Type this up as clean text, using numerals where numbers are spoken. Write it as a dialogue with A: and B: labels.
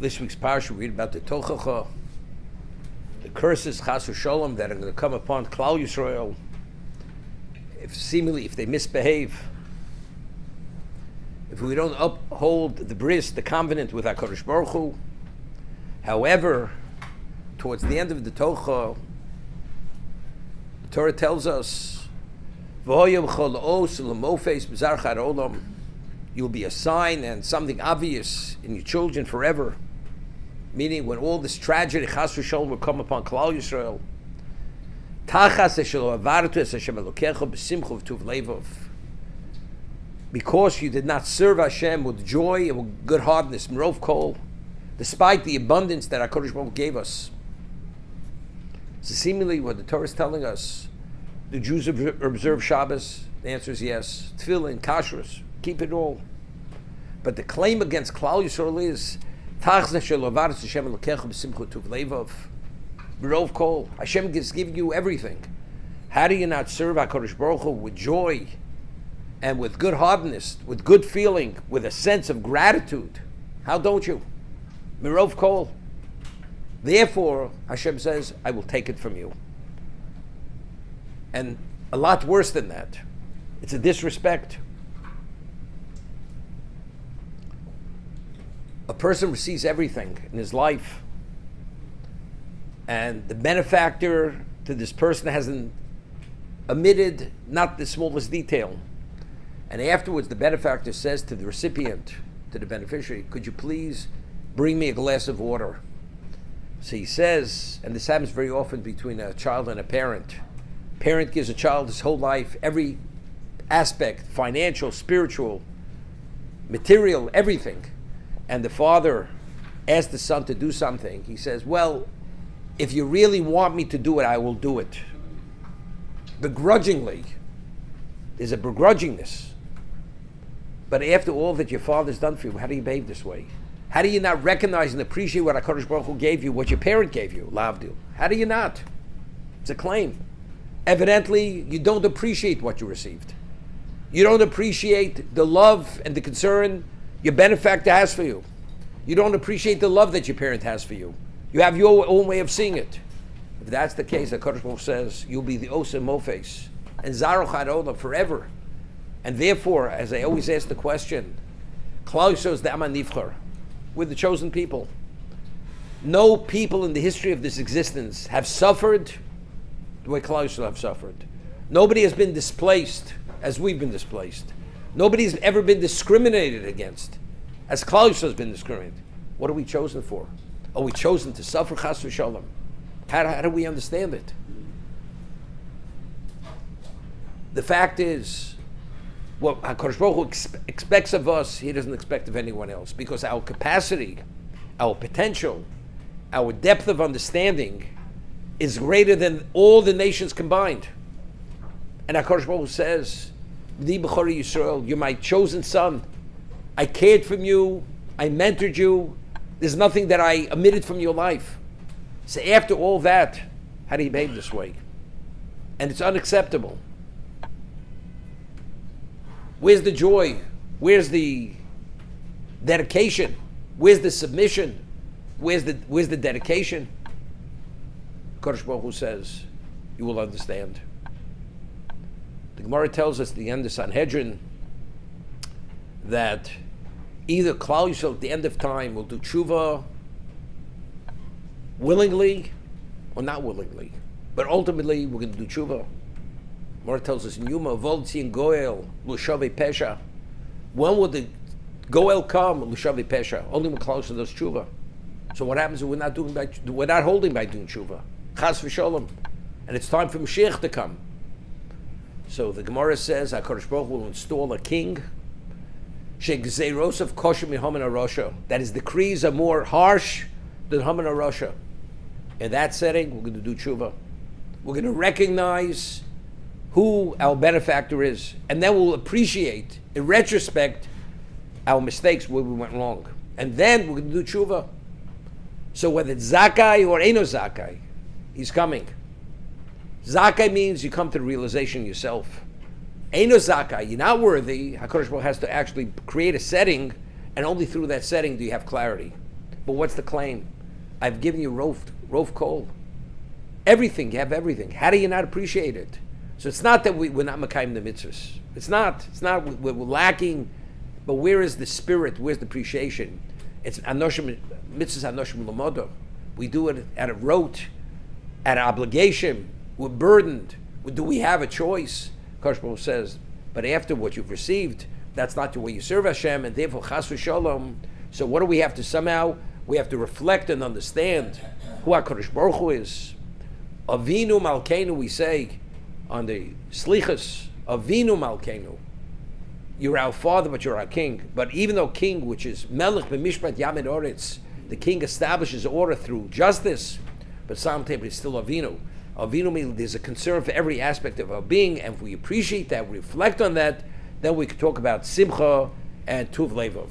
A: This week's parsha, we read about the Tochacha, the curses, Chas v'Sholom, that are going to come upon Klal Yisrael if they misbehave. If we don't uphold the bris, the covenant with HaKadosh Baruch Hu. However, towards the end of the Tocha, the Torah tells us, you'll be a sign and something obvious in your children forever. Meaning, when all this tragedy, Chas v'Sholom, will come upon Klal Yisrael, because you did not serve Hashem with joy and with good heartedness, Merov Kol, despite the abundance that HaKadosh Baruch Hu gave us. So seemingly what the Torah is telling us, do Jews observe Shabbos? The answer is yes. Tefillin, kashrus, keep it all. But the claim against Klal Yisrael is, Merov Kol, Hashem is giving you everything. How do you not serve HaKadosh Baruch Hu with joy and with good heartedness, with good feeling, with a sense of gratitude? How don't you? Merov Kol. Therefore, Hashem says, I will take it from you. And a lot worse than that. It's a disrespect. A person receives everything in his life, and the benefactor to this person hasn't omitted not the smallest detail. And afterwards, the benefactor says to the recipient, to the beneficiary, could you please bring me a glass of water? So he says, and this happens very often between a child and a parent. Parent gives a child his whole life, every aspect, financial, spiritual, material, everything. And the father asks the son to do something. He says, well, if you really want me to do it, I will do it. Begrudgingly. There's a begrudgingness. But after all that your father's done for you, how do you behave this way? How do you not recognize and appreciate what HaKadosh Baruch Hu gave you, what your parent gave you, Lavdil? How do you not? It's a claim. Evidently, you don't appreciate what you received. You don't appreciate the love and the concern your benefactor has for you. You don't appreciate the love that your parent has for you. You have your own way of seeing it. If that's the case, HaKadosh Baruch Hu says, you'll be the Osa Mofes and Zaruch Hadola forever. And therefore, as I always ask the question, Klal Yisrael is the Am HaNivchar. We're the chosen people. No people in the history of this existence have suffered the way Klal Yisrael have suffered. Nobody has been displaced as we've been displaced. Nobody's ever been discriminated against as Klal Yisrael has been discriminated. What are we chosen for? Are we chosen to suffer Chas v'Sholom? How do we understand it? The fact is, what HaKadosh Baruch Hu expects of us, He doesn't expect of anyone else, because our capacity, our potential, our depth of understanding is greater than all the nations combined. And HaKadosh Baruch Hu says, B'ni B'chori Yisrael, you're my chosen son. I cared for you. I mentored you. There's nothing that I omitted from your life. So after all that, how do you behave this way? And it's unacceptable. Where's the joy? Where's the dedication? Where's the submission? Where's the dedication? Kodesh Baruch Hu says, you will understand. The Gemara tells us at the end of Sanhedrin that either Klal Yisrael at the end of time will do tshuva willingly or not willingly. But ultimately, we're going to do tshuva. Gemara tells us in Yuma, Voltzi and Goel, Lushavi Pesha. When will the Goel come? Lushavi Pesha. Only when Klal Yisrael does tshuva. So what happens if we're not holding by doing tshuva? Chas v'Sholom. And it's time for Mashiach to come. So the Gemara says HaKadosh Baruch Hu will install a king Shegzeiros of Kosher Mihaman Arosha, that his decrees are more harsh than Haman Arosha. In that setting, we're going to do tshuva. We're going to recognize who our benefactor is, and then we'll appreciate, in retrospect, our mistakes where we went wrong. And then we're going to do tshuva. So whether it's Zakai or Eino Zakai, he's coming. Zakai means you come to the realization yourself. Eino Zakai, you're not worthy. HaKadosh Baruch Hu has to actually create a setting, and only through that setting do you have clarity. But what's the claim? I've given you rove kol. Everything, you have everything. How do you not appreciate it? So it's not that we're not makayim the mitzvahs. It's not. We're lacking. But where is the spirit? Where's the appreciation? It's anoshim mitzvahs anoshim lamodo. We do it out of rote, out of obligation. We're burdened. Do we have a choice? Kosh Baruch says, but after what you've received, that's not the way you serve Hashem, and therefore chas v'shalom. So what do we have to somehow? We have to reflect and understand who HaKadosh Baruch Hu is. Avinu Malkeinu, we say on the Slichas, Avinu Malkeinu. You're our father, but you're our king. But even though king, which is Melech b'mishpat Yamid Oretz, the king establishes order through justice, but simultaneously it's still Avinu. Avinu means there's a concern for every aspect of our being, and if we appreciate that, we reflect on that, then we can talk about Simcha and Tuv Levov.